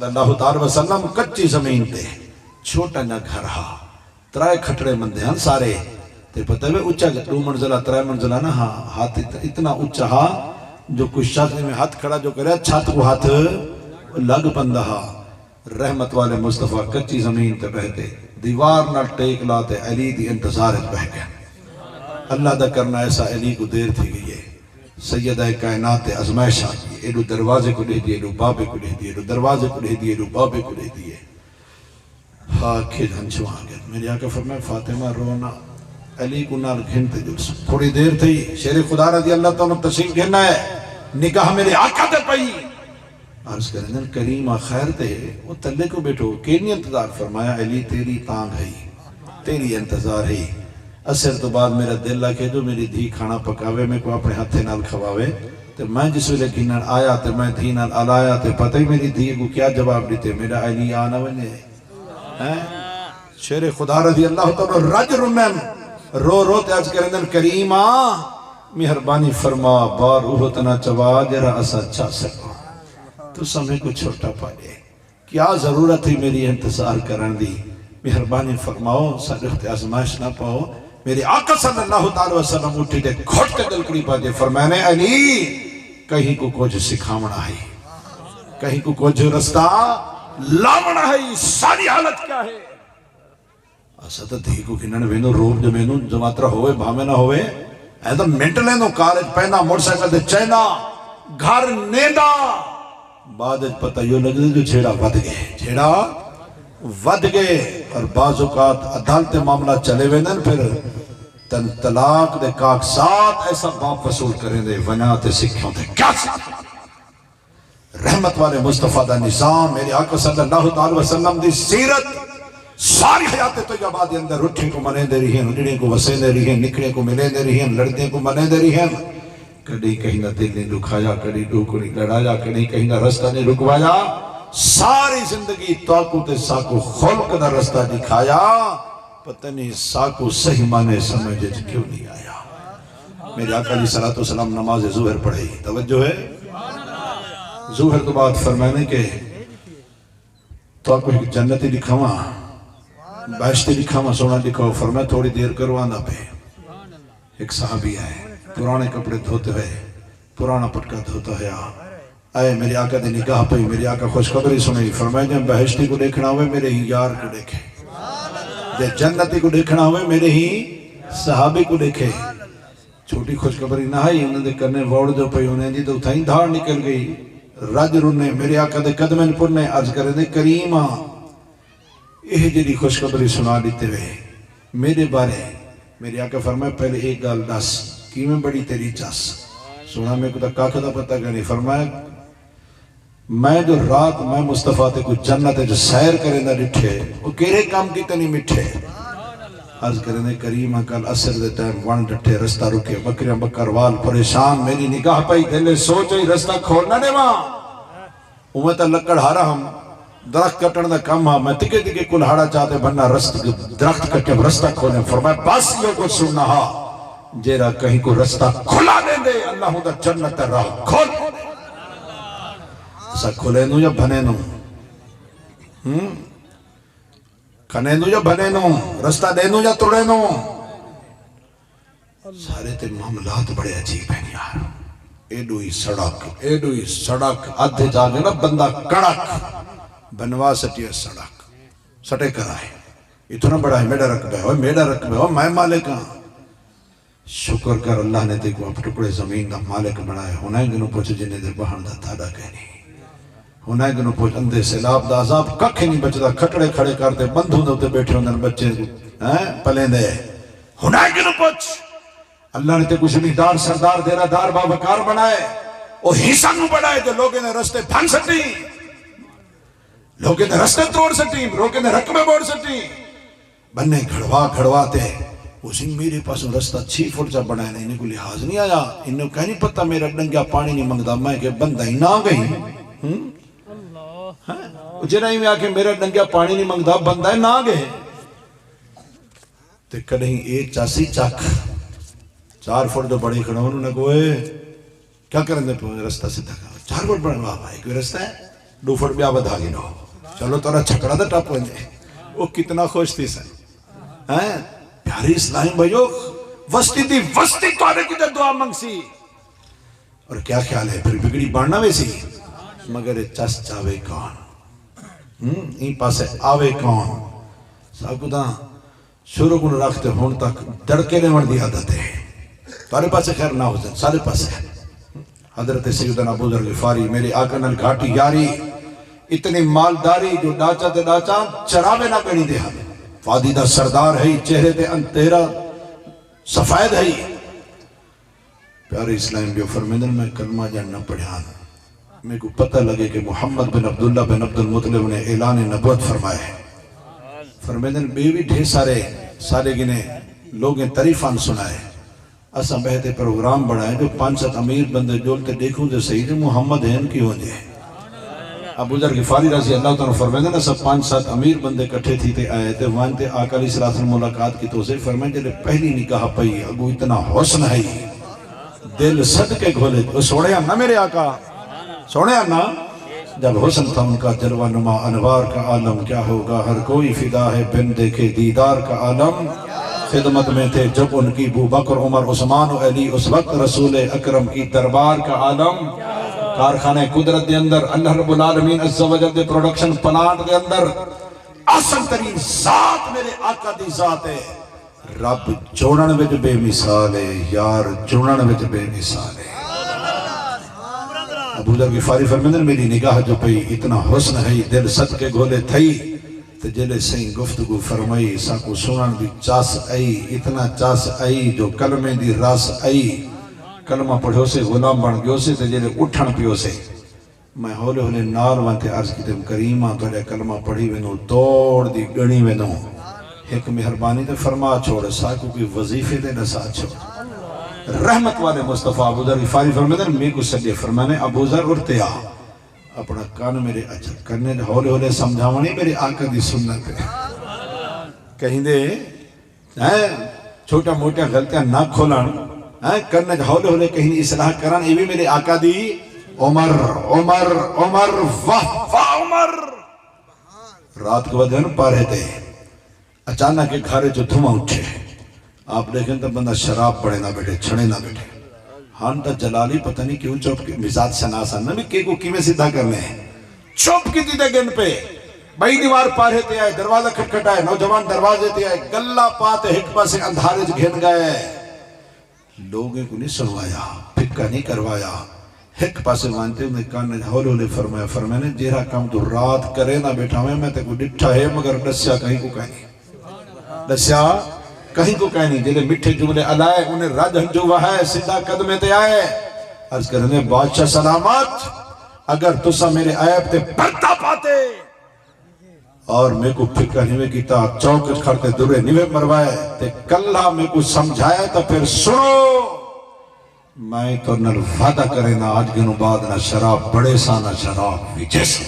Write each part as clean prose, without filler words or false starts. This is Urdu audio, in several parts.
اللہ تعالی وسلم کچی زمین تے چھوٹا نہ گھر ہا ترائے کھٹڑے مندے ہیں سارے تے پتہ ہے اچھا 2 منزلہ 3 منزلہ نہ ہاں ہاتھ اتنا اچھا ہا جو کچھ شخص میں ہاتھ کھڑا جو کرے چھت کو ہاتھ لگ پندہ ہا رحمت والے مصطفیٰ کچی زمین تے بہتے دیوار نہ ٹیک لاتے علی دی انتظارت بہ گئے اللہ دا کرنا ایسا علی کو دیر تھی گئی ہے سیدہ کائنات ازمائش آگئی ایڈو دروازے کو لے دیئے ایڈو بابے کو لے دیئے ایڈو دروازے کو لے دیئے ایڈو بابے کو لے دیئے کھے جھنچو آگئے میری آقا فرمائے فاطمہ رونا علی کو نال گھنتے جلس تھوڑی دیر تھی شیر خدا رضی اللہ تعالیٰ تشریف گھننا ہے نکاح میرے آقا دے پئی عرض کریں دن کریمہ خیر تے وہ تلے کو بیٹھو کینی انتظار فرمایا علی تیری تانگ ہے تیری انتظار ہے اثر تو بعد میرا دل لکھے جو میری دھی کھانا پکاوے میں کو اپنے ہاتھے نال کھواوے تو میں جس ویلے گھنن آیا تو میں دھی نال آلایا تو پتہ ہی میری دھی کو کیا جواب دیتے میرا علی آنا ونے شیر خدا رضی اللہ تعالیٰ رج رنن رو رو تے آج کریں دن کریمہ مہربانی فرما بار اوہتنا چوا جرا اسا چا سکو تو سمیں کو چھوٹا پاڑے کیا ضرورت ہے میری انتظار کرن دی مہربانی فرماؤ صدقت آزمائش نہ پاؤ میرے آقا صلی اللہ تعالی وسلم اٹھی دے گھٹ کے دل کڑی پاجے فرمانے علی کہیں کو کچھ سکھامنا ہے کہیں کو کچھ رستہ لامنا ہے ساری حالت کیا ہے ایسا تو دھی کو کنن وینو روپ جو مینو جماترہ ہوئے بھامے نہ ہوئے ایسا منٹل ہے نو کالج پہنا موٹر سائیکل دے چینا گھر نیندہ بعد پتہ یوں لگ دے جو چھیڑا ود گئے چھیڑا ود گئے اور بعض اوقات عدالت معاملہ چلے ویندن پھر تن طلاق دے کاغذات ایسا باپ وصول کریں دے ونیات سکھوں دے کیا سکھوں رحمت والے مصطفیٰ دا نظام میرے آقا صلی اللہ تعالی وسلم دی سیرت ساری حیات طیبہ دے اندر اٹھیں کو منے دے رہی ہیں اجڑیں کو وسے دے رہی ہیں نکڑیں کو ملے دے رہی ہیں لڑدیں کو منے دے رہی ہیں کڑی کہیں نہ دل نے دکھایا کڑی ڈوکو نہیں لڑایا کڑی کہیں نہ رستہ نے رکوایا ساری زندگی توقع تے ساکو خلق دا رستہ دکھایا پتہ نہیں ساکو صحیح مانے سمجھے کیوں نہیں آیا میرے آقا علیہ السلام نماز ظہر پڑھے توجہ ہے ظہر تو بعد فرمانے کے توقع ایک جنتی دکھاواں بہشتی دکھاواں سونا دکھاؤ فرمایا تھوڑی دیر کروانا پہ ایک صحابی ہے پرانے کپڑے دھوتے ہوئے پرانا پٹکا دھوتا ہے آئے میرے آقا دی نگاہ پہ میرے آقا خوشخبری سنی فرمائے جب بہشتی کو دیکھنا ہوئے میرے ہی یار کو دیکھے دے جنتی کو دیکھنا ہوئے میرے ہی صحابی کو دیکھے چھوٹی خوشخبری نہ ہے انہوں نے کرنے ووڑ جو پہ انہیں دی تو تھائیں دھار نکل گئی رج رنے میرے آقا دے قدمین پرنے عرض کرے دے کریمہ یہ جڑی خوشخبری سنا دیتے ہوئے میرے بارے میرے آقا فرمائے پہلے ایک گال دس کی میں بڑی تیری چاس سونا میں کو تا کاکھا دا پتہ کرنی فرمائے میں جو رات میں مصطفیٰ تے کو جنت جو سیر کریں دا ڈٹھے وہ کیرے کام کی تنی مٹھے عرض کریں دے کریمہ کل اثر دے ٹائم وان ڈٹھے رستہ رکے بکریاں بکروال پریشان میری نگاہ پائی دلے سوچے رستہ کھولنا نے ماں امت لکڑ ہارا ہم درخت کٹن دا کم ہاں میں تکے تکے کل ہاڑا چاہتے بننا درخت کٹے رستہ کھولیں فرمائے بس یہ کو سننا ہاں جیرا کہیں کو رستہ کھلا دیں دے اللہ دا جنت راہ کھول ایسا کھلے نو یا بھنے نو کھنے نو یا بھنے نو رستہ دے نو یا توڑے نو سارے تے معاملات بڑے عجیب ہیں یار ایڈوئی سڑک آدھے جاگے نا بندہ کڑک بنوا سٹیے سڑک سٹے کرائے اتنا بڑا ہے میڈا رقبہ ہو میں مالک ہاں شکر کر اللہ نے تے کو اب ٹکڑے زمین دا مالک بنائے ہونا ہی گنو پوچھ جنہیں دے بہن دا تھاڑا کہنی ہونا ہی گنو پوچھ اندے سیلاب دا عذاب ککھ نہیں بچتا کھٹڑے کھڑے کرتے بندھوں دے بیٹھے ہوندر بچے پلیں دے ہونا ہی گنو پوچھ اللہ نے تے کو زمیندار سردار دیرہ دار باوکار بنائے وہ حصہ نو بڑھائے جو لوگیں نے رستے بھن سکتی لوگیں نے رستے توڑ سکتی لوگیں نے رقبے بوڑ سکتی بننے گھڑواتے اسی میرے پاس رستہ 6 فٹ جا بڑھائے انہیں کو لحاظ نہیں آیا انہیں کہیں نہیں پتا میرا ڈنگیا پانی نہیں منگدا میں کہ بندہ ہی نہ گئی جنہیں میں آکے میرا ڈنگیا پانی نہیں منگدا بندہ ہی نہ گئے تو کہیں ایک چاسی چاک 4 فٹ جو بڑی کھڑا انہوں نے کہے کیا کریں دے رستہ سیدھا کھا 4 فٹ بڑھا بھائی کوئی رستہ ہے 2 فٹ بیا بدھا گی نو چلو تورا چھکڑا دا ٹاپ ہوئے وہ کتنا خوش تھی سن پیاری اسلام بھائیو وستی دی وستی توارے کی دعا منگ سی اور کیا خیال ہے پھر بگڑی بڑھنا ویسی مگر چس چاوے کون این پاسے آوے کون ساکو دا شروع کو رکھتے ہون تک دڑکے نے مردی عادت ہے توارے پاسے خیر نہ ہو جائے سارے پاسے حضرت سیدنا ابو ذر غفاری میرے آقا نال گھاٹی یاری اتنی مالداری جو ڈاچا تے ڈاچا چراوے نہ پڑی دے ہمیں فادی دا سردار ہے چہرے تے انتیرا سفید ہے پیارے اسلام جو فرمیدن میں کلمہ جاننا پڑھیان میں کو پتہ لگے کہ محمد بن عبداللہ بن عبد المطلب نے اعلان نبوت فرمائے فرمیدن بیوی ڈھیر سارے گنے لوگیں تعریفان سنائے اسا بہتے پروگرام بڑھائے جو 5-7 امیر بندے جولتے دیکھوں جو صحیح جو محمد ہیں کی ہو جائے ابو ذر غفاری رضی اللہ تعالیٰ فرمیدن اسا 5-7 امیر بندے کٹھے تھی تے آئے تے وہاں تے آقا علیہ السلام ملاقات کی تو سے فرمائے جلے پہلی نکاح پئی ابو اتنا حسن ہے دل صدقے گھولے وہ سوڑے آنا میرے آقا سوڑے آنا جب حسن تھا ان کا جلوہ نما انوار کا عالم کیا ہوگا ہر کوئی فدا ہے بن دیکھے دیدار کا عالم خدمت میں تھے جب ان کی ابو بکر عمر عثمان و علی اس وقت رسول اکرم کی دربار کا عالم کارخانے قدرت دے اندر اللہ رب العالمین عز و جل دے پروڈکشن پلانٹ دے اندر اصل ترین ذات میرے آقا دی ذات ہے رب جوڑن وچ بے مثال ہے یار جوڑن وچ بے مثال ہے ابو ذر غفاری فرمیدن میری نگاہ جو پئی اتنا حسن ہے دل صدقے گھولے تھئی تو جلے سہیں گفتگو فرمائی ساکو سنن دی چاس آئی اتنا چاس آئی جو کلمے دی راس آئی کلمہ پڑھو سے غلام بن گیو سے تو جلے اٹھن پیو سے میں ہولے ہولے نار وانتے عرض کی تم کریمہ تو لے کلمہ پڑھی وینو توڑ دی گڑی وینو ایک مہربانی تے فرما چھوڑ ساکو کی وظیفے دے نسا چھوڑ رحمت والے مصطفیٰ ابو ذر غفاری فرمیدن میں کو سجے فرمانے ابو ذر اٹھتے آ اپنا کان میرے اجل کرنے ہولے ہولے سمجھاونی میرے آقا دی سنت ہے کہیں دے چھوٹا موٹا غلطیاں نہ کھولن کرنے ہولے ہولے کہیں اصلاح کرن یہ بھی میرے آقا دی عمر عمر عمر واہ واہ عمر رات کو بدن پا رہتے اچانک ایک گھارے جو دھما اٹھے آپ دیکھیں تو بندہ شراب پڑے نہ بیٹھے چھڑے نہ بیٹھے ہاں تا جلالی پتہ نہیں کیوں چوپ کی مزاج سناسا نمی کے کو کیمیں سیدھا کرنے ہیں چوپ کی دیتے گن پہ بھائی دیوار پارے تے آئے دروازہ کھٹکھٹائے نوجوان دروازے تے آئے گلہ پاتے حکمہ سے اندھارے گھن گئے لوگیں کو نہیں سنوایا پھکا نہیں کروایا ایک پاسے مانتے انہیں کاننے ہولے ہولے فرمایا جیرا کام تو رات کرے نہ بیٹھا میں تے کو ڈٹھا ہے مگر ڈسیا کہیں کو کہیں ڈسیا کہیں کو کہیں نہیں جلے مٹھے جملے علائے انہیں رج جو وہ ہے سیدھا قدمے تے آئے عرض کرنے بادشاہ سلامت اگر تسا میرے عیب تے پردہ پاتے اور میں کو فکر نہیں میں کیتا چوکت کھڑتے درے نیوے مروائے تے کلہ میں کو سمجھائے تو پھر سنو میں تو نل وعدہ کرے نا آج گنو بعد نہ شراب بڑے سا نہ شراب ویچے سے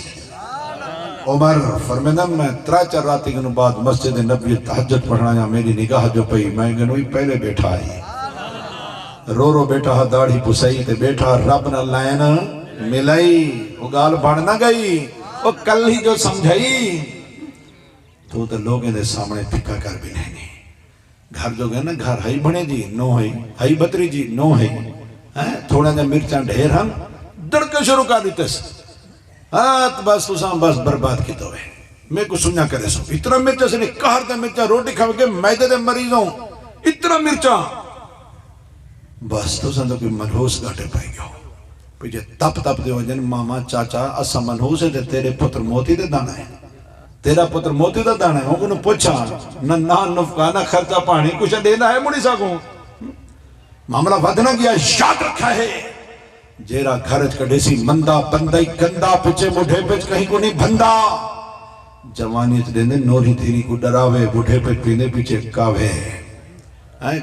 عمر فرمیدن میں 3-4 راتی گنو بعد مسجد نبی تحجد پڑھنا یا میری نگاہ جو پئی میں گنوی پہلے بیٹھا آئی رو رو بیٹھا ہا داڑھی پسائی تے بیٹھا رب نہ لائن ملائی وہ گال بڑھنا گئی وہ کل ہی جو سمجھائی تو لوگیں دے سامنے پھکا کر بھی نہیں گھر جو گئے نا گھر ہائی بنے جی نو ہے ہائی بطری جی نو ہے تھوڑا جا مرچان ڈھیر ہم دڑکے شروع کر دیتے سے بس تساں بس برباد کی تو ہے میں کو سنیا کرے سو اتنا مرچا سے نہیں کہر دے مرچا روٹی کھاو کے میدے دے مریضوں اتنا مرچا بس تساں تو کوئی منحوس گاٹے پائے گیا پیجھے تپ تپ دے وجن ماما چاچا اسا منحوس ہے دے تیرے پتر موتی دے دانا ہے تیرا پتر موتی دے دانا ہے وہ کنو پوچھا نہ نفقہ نہ خرچہ پانی کچھ دینا ہے مڑی ساکوں معاملہ ودنا گیا یاد رکھا ہے جیرا گھرج کا ڈیسی مندہ بندائی گندہ پچھے بڑھے پچھ کہیں کو نہیں بندہ جوانیت دینے نوری تیری کو ڈراوے بڑھے پچھ پینے پیچھے کاوے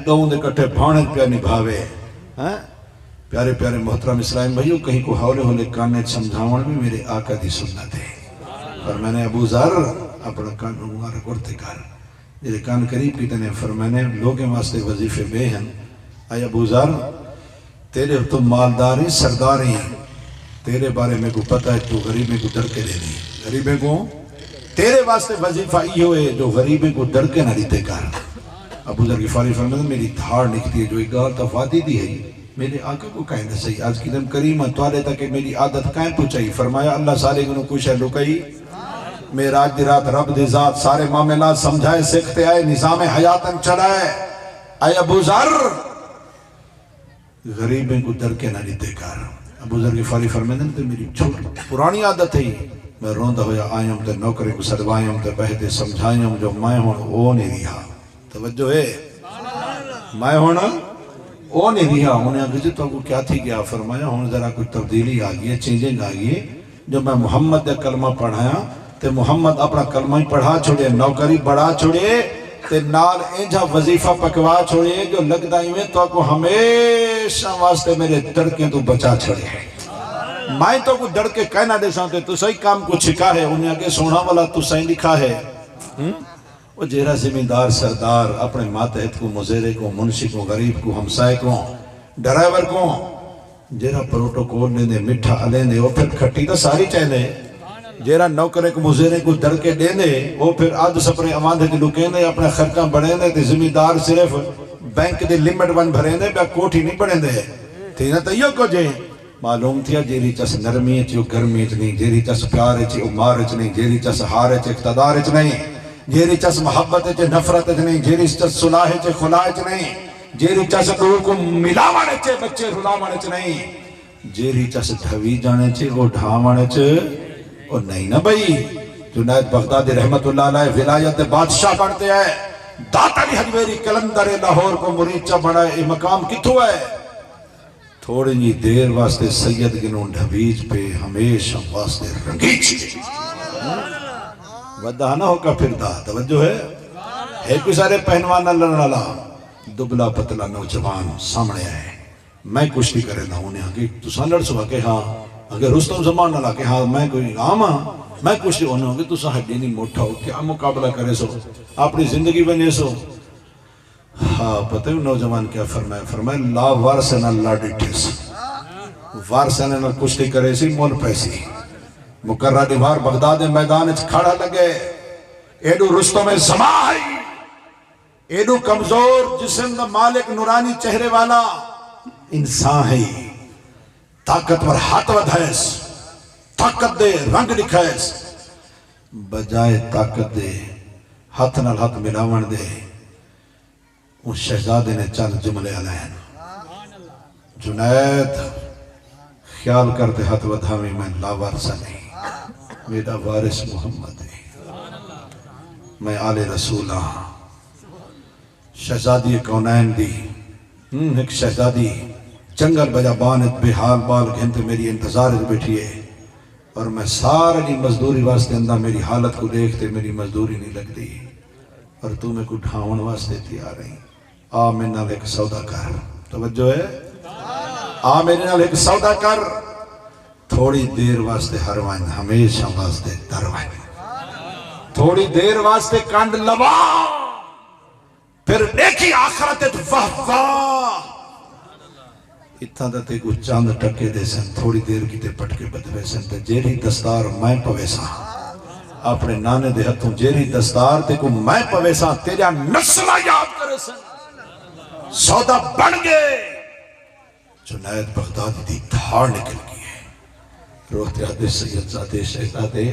گاؤں دے کٹھے بھانت پہ نبھاوے پیارے پیارے محترم اسلام بھائیو کہیں کو حولے ہولے کاننے سمجھاون میں میرے آقا دی سنت ہے پر میں نے ابو ذر اپنا کان مبارک کرتے کر جیرے کان قریب کی تنے فرمانے لوگیں واسطے وظیفے بے ہیں اے ابو ذر تیرے تو مالداری سرداری تیرے بارے میں کو پتہ ہے تو غریبیں کو ڈر کے دینی غریبیں کو تیرے واسطے وظیفہ یہ ہوئے جو غریبیں کو ڈر کے نہ دیتے کر ابو ذر غفاری فرماتے میری دھاڑ نکتی ہے جو ایک گال تفادی دی ہے میرے آقا کو کہیں نہ صحیح آج کی دم کریمہ توالے تک میری عادت کہیں پوچھائی فرمایا اللہ سارے گنوں کچھ ہے لکئی میراج دی رات رب دی ذات سارے معاملات سمجھائے سکھتے آئے نظام حیاتن چڑھائے اے ابو ذر غریبیں کو ڈر کے نہ دیتے کر ابو ذر غفاری فرماتے ہیں میری چھوٹ پرانی عادت ہے میں روندہ ہویا آئیم تے نوکرے کو سدوائیم تے بہتے سمجھائیم جو میں ہوں وہ نہیں رہا توجہ ہے میں ہونا وہ نہیں رہا انہیں اگر تو کیا تھی گیا فرمایا ہوں ذرا کوئی تبدیلی آگئی ہے چینجنگ آگئی ہے جو میں محمد دے کلمہ پڑھایا تے محمد اپنا کلمہ ہی پڑھا چھوڑے نوکری بڑھا چھوڑے تے نال انجھا وظیفہ پکوا چھوڑے جو لگتا ہی میں تو کو ہمیشہ واسطے میرے ڈرکیں تو بچا چھوڑے میں تو کو ڈر کے کہنا دے سانتے تو صحیح کام کو چھکا ہے انہیں آگے سونا والا تو صحیح لکھا ہے وہ جیرا زمیندار سردار اپنے ماتحت کو مزیرے کو منشی کو غریب کو ہمسائے کو ڈرائیور کو جیرا پروٹوکول لے دے مٹھا علے دے وہ پھر کھٹی تو ساری چاہنے جیرا نوکرے کو مزیرے کو ڈر کے دے دے وہ پھر آدھ سپرے اماندھے کے لکیں دے اپنے خرچہ بڑھیں دے تے زمیندار صرف بینک دے لیمٹ ون بھریں دے بیا کوٹھی نہیں بڑھیں دے تینا تیو کو جے معلوم تھیا جیری چس نرمی چیو گرمی چ نہیں جیری چس پیار چی امار چ نہیں جیری چس ہار چ اقتدار چ نہیں جیری چس محبت چ نفرت چ نہیں جیری چس صلاح چ خلاح چ نہیں جیری چس لوگوں کو ملاوانے چ بچے رلاوانے چ نہیں جیری چس ڈھوی جانے چ وہ ڈھاوانے چ وہ نہیں نا بھئی جنید بغدادی رحمت اللہ علیہ ولایت بادشاہ بڑھتے ہیں داتا علی حجویری کلندر لاہور کو مریچہ بڑھائے یہ مقام کتھو ہے تھوڑی جی دیر واسطے سید گنوں ڈھبیج پہ ہمیشہ واسطے رنگیچ ودہ نہ ہو کا پھر دا توجہ ہے کوئی سارے پہنوانا لڑنا دبلا پتلا نوجوان سامنے آئے میں کشتی کرے نہ ہونے آگے تو ساں لڑ سوا کہ ہاں اگر رستم زمان نہ لا کہ ہاں میں کوئی عام ہاں میں کشتی ہونے ہوگی تو ساں ہڈی نہیں موٹا ہو کیا مقابلہ کرے سو اپنی زندگی بنے سو ہاں پتہ ہے نوجوان کیا فرمائے فرمائے لا وارسن اللہ ڈٹھس وارسن اللہ کشتی کرے سی مول پیسی مقررہ دیوار بغداد میدان کھڑا لگے ایڈو رستم زمان ایڈو کمزور جسم دا مالک نورانی چہرے والا انسان ہے طاقتور ہاتھ ودھائیس طاقت دے رنگ دکھائیس بجائے طاقت دے ہاتھ نال ہاتھ ملاون دے اس شہزادے نے چند جملے علائن جنید خیال کرتے ہاتھ ودھاویں میں لا وارثہ نہیں میرا وارث محمد ہے میں آل رسول ہاں شہزادی کونین دی ایک شہزادی جنگل بجا بانت بے حال بال گھنتے میری انتظار بیٹھی ہے اور میں ساری مزدوری واسطے اندہ میری حالت کو دیکھتے میری مزدوری نہیں لگ دی اور تو میں کو ڈھاون واسطے تیار رہی آ میرے نال ایک سودا کر توجہ ہے آ میرے نال ایک سودا کر تھوڑی دیر واسطے ہروائن ہمیشہ واسطے دروائن تھوڑی دیر واسطے کانڈ لوا پھر دیکھی آخرت واہ واہ اتنا دتے کو چاند ٹکے دے سن تھوڑی دیر کی تے پٹکے بدوے سن تے جیری دستار میں پوے سا اپنے نانے دے ہتھوں جیری دستار تے کو میں پوے سا تیرا نسلہ یاد کرے سن سودا بڑھ گئے جنید بغدادی دی دھاڑ نکل گئی ہے روحتے آدھے سید زادے شہزادے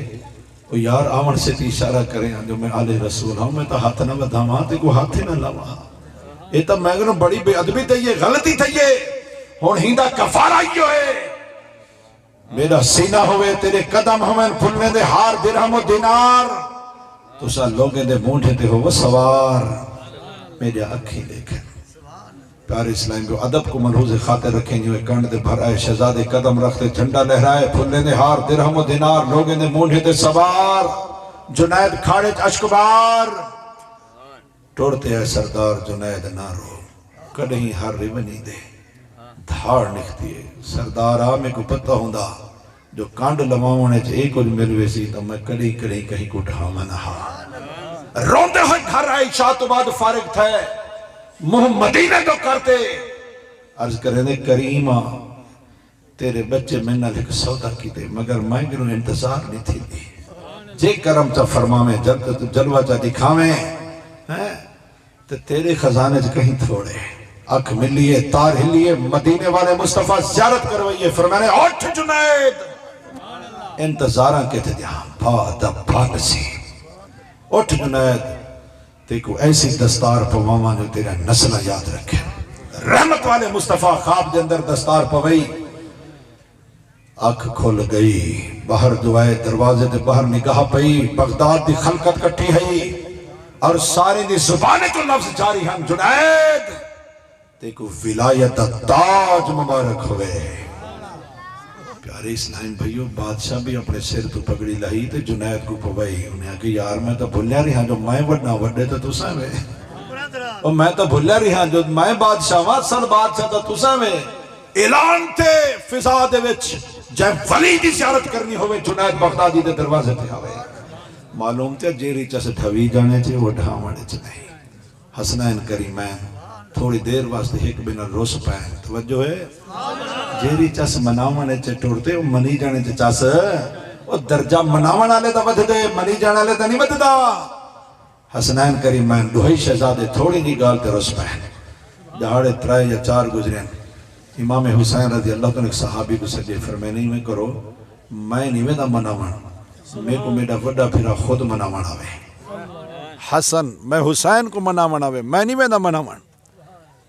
وہ یار آمن سے تی اشارہ کریں جو میں آل رسول ہوں میں تا ہاتھ نہ بدھاما تے کو ہاتھ نہ لوا یہ تا میں گنو بڑی بے ادبی تے یہ غلطی تے یہ ہون ہیندہ کفارہ ہی ہوئے میرا سینہ ہوئے تیرے قدم ہوئے پھلنے دے ہار درہم و دینار تو سا لوگیں دے مونٹھے تے ہو وہ سوار میرے اکھی لے کر پیارے اسلام کو عدب کو ملحوظ خاطر رکھیں جو کنڈ دے بھر آئے شہزادے قدم رکھتے جھنڈا لہرائے پھلنے دے ہار درہم و دینار لوگیں دے مونٹھے تے سوار جنید کھاڑے اشکبار توڑتے ہیں سردار جنید نارو کڑہیں ہر ریونی دے دھاڑ نکھتی ہے سردار آمیں کو پتہ ہوندہ جو کانڈ لماؤنے چے ایک کچھ ملوے سی تو میں کڑی کہیں کو ڈھاما نہا روندے ہوئے گھر آئی شاہ تو بعد فارغ تھے محمدینے تو کرتے عرض کریں دے کریمہ تیرے بچے میں نہ لکھ سودا کی دے مگر میں گروں انتظار نہیں تھی دی جے کرم چا فرماویں جلوہ چا دکھاویں تو تیرے خزانے چا کہیں تھوڑے اکھ ملیے تار ہلیے مدینے والے مصطفیٰ زیارت کروئیے فرمانے اٹھ جنید انتظاراں کے تھے جہاں بادہ بانسی اٹھ جنید دیکھو ایسی دستار پواما جو تیرا نسلہ یاد رکھے رحمت والے مصطفیٰ خواب دے اندر دستار پوئی اکھ کھل گئی باہر دعائے دروازے دے باہر نگاہ پئی بغداد دی خلقت کٹھی ہے اور سارے دی زبانیں جو لفظ جاری ہیں جنید دیکھو ولایت تاج مبارک ہوئے پیارے اسلام بھائیو بادشاہ بھی اپنے سر تو پگڑی لائی تے جنید کو پوائی انہیں کہا یار میں تو بھولیا رہی ہاں جو میں وڈنا وڈے تو تساں میں اور میں تو بھولیا رہی ہاں جو میں بادشاہ وہاں سن بادشاہ تو تساں میں اعلان تے فضا دے وچ جائے ولی دی زیارت کرنی ہوئے جنید بغدادی دے دروازے تے آوے معلوم تے جیری چاس ڈھوی جانے چے وہ ڈھاوانے چے نہیں حسنین کریمین تھوڑی دیر واسطے ایک بنا روس پائیں توجہ ہے جیری چاس مناوانے چے ٹوڑتے وہ منی جانے چے چاس وہ درجہ مناوانا لے دا بدھ دے منی جانا لے دا نہیں بدھ دا حسنین کریمین دوہی شہزادے تھوڑی نہیں گالتے روس پائیں جہاڑے ترائے یا چار گزرین امام حسین رضی اللہ تعالیٰ ایک صحابی کو سجے فرمائے نہیں میں کرو میں نہیں ویدہ مناوانا میں کو میڈا وڈا پھرا خود مناوانا وے حسن میں حسین کو مناوانا وے میں نہیں ویدہ مناوانا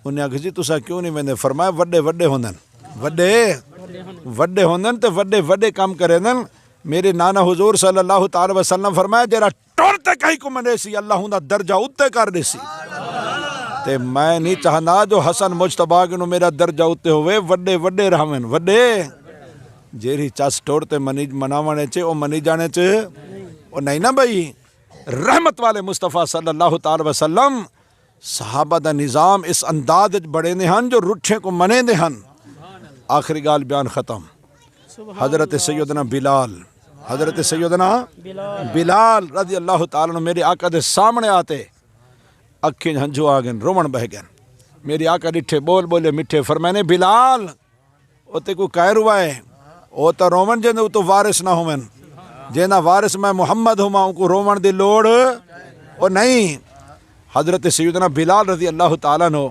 انہیں آگے جی تسا کیوں نہیں ویدے فرمائے وڈے وڈے ہوندن وڈے ہوندن تے وڈے وڈے کام کرے دن میرے نانا حضور صلی اللہ تعالی وسلم فرمائے جیرا ٹورتے کہیں کو منے سی اللہ ہوندا درجہ اتے کر دے سی تے میں نہیں چاہنا جو حسن مجتبہ گنو میرا درجہ اتے ہوئے وڈے وڈے رہمن وڈے جیری چاس ٹورتے مناوانے چے او منی جانے چے او نہیں نا بھئی رحمت والے مصطفیٰ صلی اللہ تعالی وسلم صحابہ دا نظام اس انداز بڑے نے ہن جو رٹھے کو منے دے ہن آخری گال بیان ختم حضرت سیدنا بلال رضی اللہ تعالیٰ عنہ میرے آقا دے سامنے آتے اکھیں ہنجو آگن رومن بہ گئن میری آقا ڈٹھے بول بولے مٹھے فرمائنے بلال او تے کو کائر ہوا ہے او تا رومن جن تو وارث نہ ہومن جینا وارث میں محمد ہوں ان کو رومن دی لوڑ او نہیں حضرت سیدنا بلال رضی اللہ تعالیٰ نو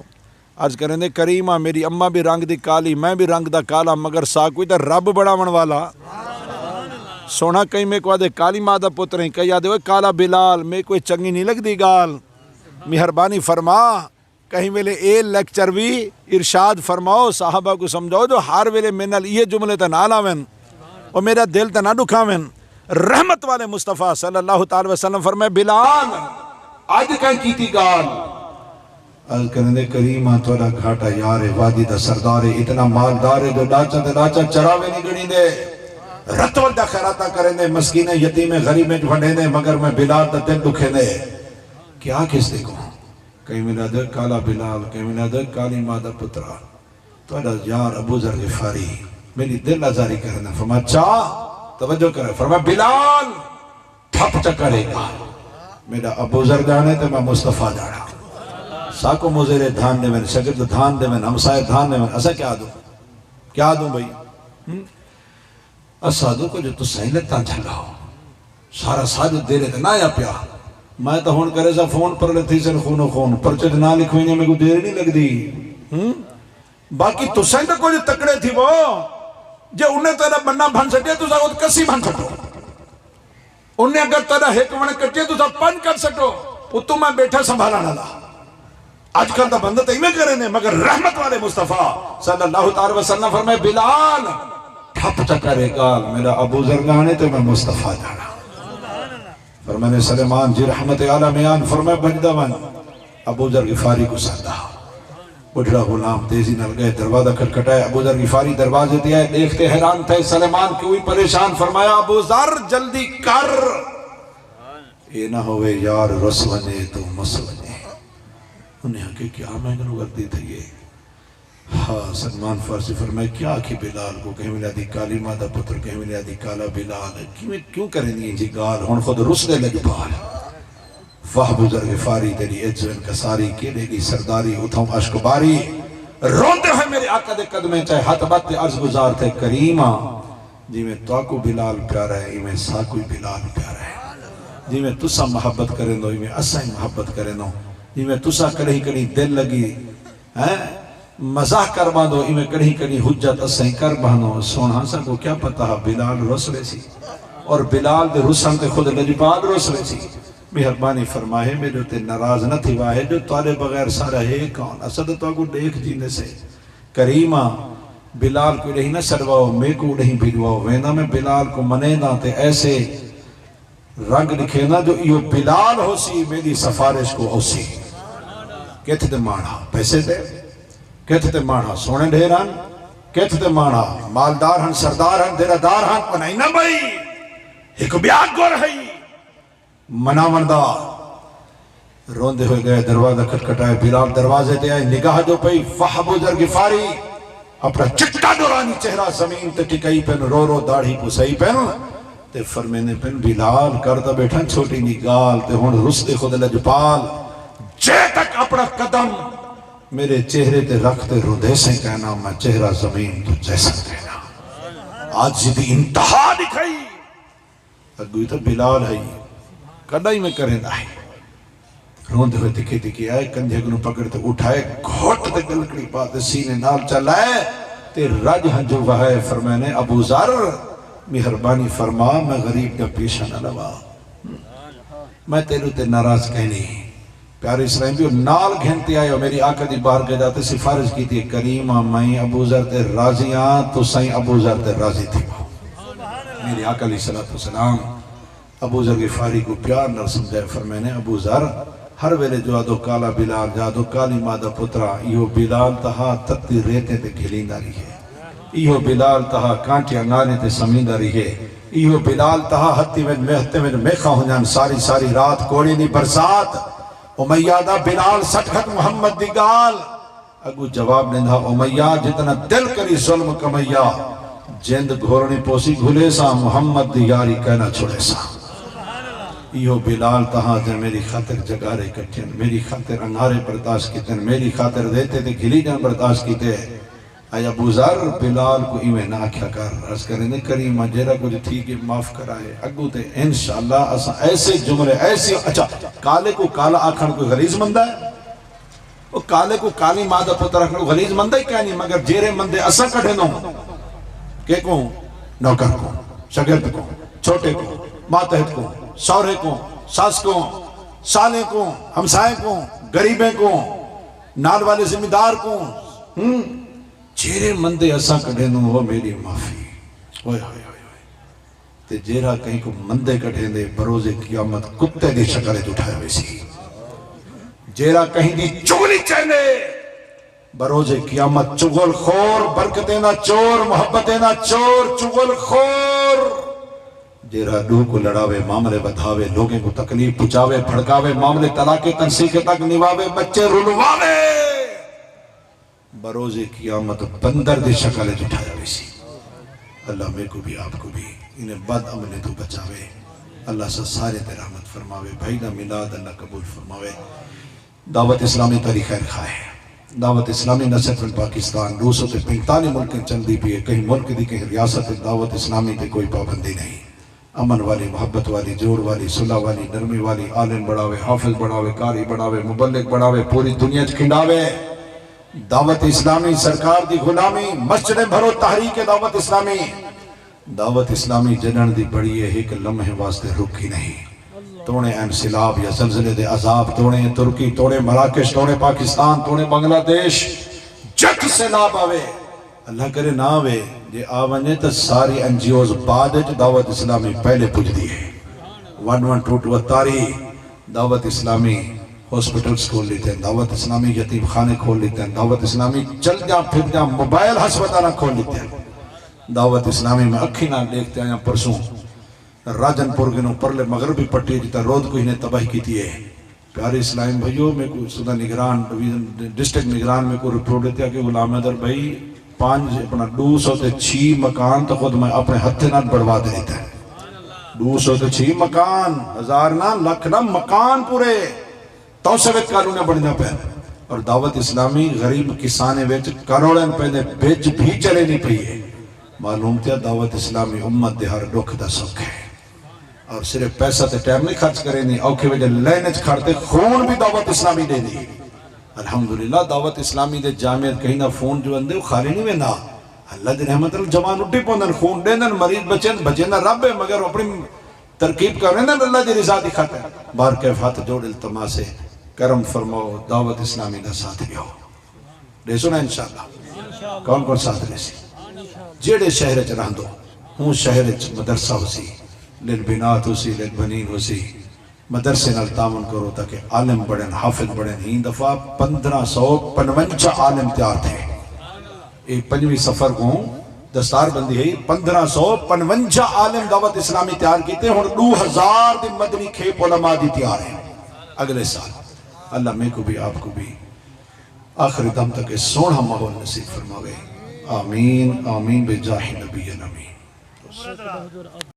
عرض کریں دے کریمہ میری اماں بھی رنگ دی کالی میں بھی رنگ دا کالا مگر ساکوئی تا رب بڑا من والا سونا کہیں میں کو آدھے کالی ماں دا پتر ہیں کہیں آدھے کالا بلال میں کوئی چنگی نہیں لگ دی گال مہربانی فرما کہیں ویلے اے لیکچر بھی ارشاد فرماؤ صحابہ کو سمجھاؤ جو ہر ویلے میں نال یہ جملے تا نہ لاویں اور میرا دل تا نہ دکھاویں رحمت والے مصطفیٰ صلی اللہ تعالی وسلم فرمائے بلال آج کہیں کیتی گال عرض کرنے دے کریمہ توڑا گھاٹا یار وادی دا سردار اتنا مالدار ہے جو ڈاچا تے ڈاچا چراوے نہیں گڑی دے رتول دا خیراتا کریں دے مسکین یتیم غریب میں جھوڑے دے مگر میں بلال دا دل دکھے دے کیا کس دے کو کہیں ملا دے کالا بلال کہیں ملا دے کالی مادہ پترا توڑا یار ابو ذر غفاری میری دل ازاری کرنا فرما چاہ توجہ کرے فرما بلال ٹھپ چکرے گا میرا ابو ذر جانے تے میں مصطفیٰ جانا ساکو مزیرے دھان دے میں شگرد دھان دے میں ہمسائے دھان دے میں ایسا کیا دوں بھئی اسادو کو جو تو سہیلتاں جھلاؤ سارا سادو دے رہے تھے نہ یا پیا میں تو ہون کرے سا فون پر لیتی سے خون و خون پرچے نہ لکھوئیں میں کو دیر نہیں لگ دی باقی تو سہیلت کو جو تکڑے تھی وہ جو انہیں تیرا بننا بھن سکے تو سا کسی بھن سکو انہیں اگر تیرا حکمنے کٹے تو سا پن کر سکو وہ تو میں بیٹھا سنبھالا نہ لا آج کل تا بندہ تیمیں کریں نے مگر رحمت والے مصطفیٰ صلی اللہ تعالی وسلم فرمائے بلال ٹھپ چکرے گال میرا ابو ذر گانے تو میں مصطفیٰ جانا فرمائے سلیمان جی رحمت عالمیان فرمائے بجدہ من ابو ذر غفاری کو سادہ بڑھڑا غلام تیزی نل گئے دروازہ کھٹکھٹائے ابو ذر غفاری دروازے دیا ہے دیکھتے حیران تھے سلیمان کیوئی پریشان فرمایا ابو ذر جلدی کر یہ نہ ہوئے یار رسونے تو مسونے انہیں آکے کیا میں گنو غلطی تھی یہ ہاں سلمان فارسی فرمائے کیا کہ بلال کو کہیں ملیا دی کالی مادہ پتر کہیں ملیا دی کالا بلال کیوں کریں گے جی گال ہون خود رسلے لگ بال واہ بزرگ فاری تیری عجو انکساری کیلے گی سرداری اتھوں عشق باری روندے ہوئے میرے آقا دے قدمیں چاہے ہاتھ بات عرض گزار تھے کریمہ جی میں تو بلال پیارا ہے میں ساکوی بلال پیارا ہے جی میں تسا محبت کریں دو میں اسا ہی محبت کریں دو جی میں تسا کڑھی کڑھی دل لگی مزاح کر باندھو میں کڑھی کڑھی حجت اسا ہی کر باندھو سونا سا کو کیا پتا بلال رسلے سی اور بلال دے رسن تے خود لجبال رسلے سی مہربانی فرمائے میرے تے ناراض نہ تھی واہے جو تارے بغیر سارا ہے کون اسد تو کو دیکھ جینے سے کریمہ بلال کو نہیں نہ سرواؤ میں کو نہیں بھیجواؤ وینا میں بلال کو منے نہ تے ایسے رنگ لکھے نا جو یہ بلال ہو سی میری سفارش کو ہو سی کہتے تے مانا پیسے دے کہتے تے مانا سونے ڈھیران کہتے تے مانا مالدار ہن سردار ہن دیرہ دار ہن پنائی نہ بھائی ایک بیاد گو رہی منا مندہ روندے ہوئے گئے دروازہ کھٹکھٹائے بلال دروازے تے آئے نگاہ جو پئی فحب ذر غفاری اپنا چٹا دورانی چہرہ زمین تے ٹکائی پہن رو رو داڑھی پسائی پہن تے فرمینے پہن بلال کرتا بیٹھن چھوٹی نگال تے ہون رستے خود لجپال جے تک اپنا قدم میرے چہرے تے رکھتے رودے سے کہنا میں چہرہ زمین تو جیسا کہنا آج جدی انتہا دکھائی اگوی تو بلال ہے کڑائی میں کریں دائی روندے ہوئے تکے تکے آئے کندھے کو پکڑتے اٹھائے گھوٹ تے گلکڑی پاتے سینے نال چلائے تے رج ہنجو وہائے فرمانے ابو ذر مہربانی فرما میں غریب کا پیشہ نہ لوا میں تیرو تے ناراض کہنی پیارے اسلام بھی نال گھنتے آئے اور میری آقا دی بار کے جاتے سفارش کی تھی کریمہ میں ابو ذر تے راضی آن تو سائیں ابو ذر تے راضی تھی میری آقا علیہ السلام ابو ذر غفاری کو پیار نر سمجھائے فرمینے ابو ذر ہر ویلے جو آدھو کالا بلال جادو کالی مادہ پترا ایہو بلال تہا تتی ریتے تے گھلینداری ہے ایہو بلال تہا کانٹیاں نالے تے سمینداری ہے ایہو بلال تہا ہتی میں میخا ہو جان ساری ساری رات کوڑی نہیں برسات امیادہ بلال سٹھت محمد دی گال اگو جواب نہیں تھا امیہ جتنا دل کری ظلم کمیا جند گھورنی پوسی گھلے سا محمد دی یاری کہنا چھوڑے سا ایہو بلال تہاں جن میری خاطر جگارے کٹھن میری خاطر انگارے برداشت کیتن میری خاطر دیتے تھے گھلی جان برداشت کیتے آئی ابو ذر بلال کو ایویں نہ کیا کر عرض کریں نے کریمہ جیرہ کچھ ٹھیک ہے معاف کرائے اگو تے انشاءاللہ اسا ایسے جملے ایسی اچھا کالے کو کالا آکھن کوئی غلیظ مندہ ہے وہ کالے کو کالی مادہ پتر رکھنے کو غلیظ مندہ ہی کیا نہیں مگر جیرے مندے اسا کٹھے نو کہ کون نوکر کو شگرد کو چھوٹے کو ماتحت کو سورے کو ساس کو سالے کو ہمسائے کو گریبیں کو نال والے ذمہ دار کو چیرے مندے اسا کڑھے نو وہ میری معافی ہوئے ہوئے ہوئے تے جیرہ کہیں کو مندے کڑھے دے بروز قیامت کتے دی شکلے جھٹائے ہوئے سی جیرہ کہیں دی چگلی چہنے بروز قیامت چگل خور برکتیں نہ چور محبتیں نہ چور چگل خور جیرہ دو کو لڑاوے معاملے بدھاوے لوگیں کو تکلیف پچاوے پھڑکاوے معاملے طلاقے تنسیقے تک نواوے بچے رلواوے بروز قیامت بندر دی شکلے جھٹایا ویسی اللہ میں کو بھی آپ کو بھی انہیں بد عملے تو بچاوے اللہ سے سارے تے رحمت فرماوے بھائی نہ میلاد اللہ قبول فرماوے دعوت اسلامی تاریخ خیر خواہ ہے دعوت اسلامی نہ صرف پاکستان 245 ملک چندی بھی ہے کہیں ملک دی کہیں ریاست دعوت اسلامی تے کوئی پابندی نہیں امن والی محبت والی جوڑ والی صلح والی نرمی والی عالم بڑھاوے حافظ بڑھاوے قاری بڑھاوے مبلغ بڑھاوے پوری دنیا چکھنڈاوے دعوت اسلامی سرکار دی غلامی مسجد بھرو تحریک دعوت اسلامی جنن دی بڑی ہے ایک لمحے واسطے رکی نہیں توڑے این سیلاب یا زلزلے دے عذاب توڑے ترکی توڑے مراکش توڑے پاکستان توڑے بنگلہ دیش جت سیلاب آوے اللہ کرے نہ آوے جے آونے تا ساری انجیوز بعد دعوت اسلامی پہلے پوچھ دی ہے 1122 تاری دعوت اسلامی ہاسپٹلز کھول لیتے ہیں دعوت اسلامی یتیم خانے کھول لیتے ہیں دعوت اسلامی چل جا پھر جا موبائل ہسپتالہ کھول لیتے ہیں دعوت اسلامی میں اکھی نہ دیکھتے ہیں پرسوں راجن پور گنوں پرلے مغربی پٹی جیتا رود کو ہی نے تباہی کی تھی ہے پیارے اسلام بھائیو میں کو صدہ نگران ڈسٹرکٹ نگران میں کو رپورٹ دیتے ہیں کہ غلام حیدر بھائی 206 مکان تو خود میں اپنے ہتھے نہ بڑھوا دے دیتا ہے 206 مکان ہزار نہ لکھ نہ مکان پورے توسویت قانون بڑھنا پہ اور دعوت اسلامی غریب کسانے ویچ کروڑن پہلے بیج بھی چلے نہیں پئی ہے معلوم تھیا دعوت اسلامی امت دے ہر دکھ دا سکھ ہے اور صرف پیسہ تے ٹائم نہیں خرچ کرے نہیں اوکھے وجہ لینج کھڑتے خون بھی دعوت اسلامی دے دی الحمدللہ دعوت اسلامی دے جامعہ کہیں نہ فون جو اندے خالی نہیں وینا اللہ دی رحمت جوان اٹھی پوندن خون دیندن مریض بچین رب ہے مگر اپنی ترکیب کر رہے ہیں اللہ دی رضا دی خاطر بار کیف ہاتھ جوڑ التماسے کرم فرماؤ دعوت اسلامی دا ساتھ بھی ہو دے سنا انشاءاللہ کون کون ساتھ لے سی جیڑے شہر چ رہن دو ہوں شہر چ مدرسہ ہو سی للبنات ہو سی للبنین ہو سی مدرسے نال تعاون کرو تاکہ عالم بڑھن حافظ بڑھن ہی دفعہ 1555 عالم تیار تھے ایک پنجویں سفر کو دستار بندی ہے 1555 عالم دعوت اسلامی تیار کیتے ہیں اور 2000 دن مدنی کھیپ علماء دی تیار ہیں اگلے سال اللہ میں کو بھی آپ کو بھی آخری دم تک سونا ماحول نصیب فرماوے آمین آمین بجاہ نبی امین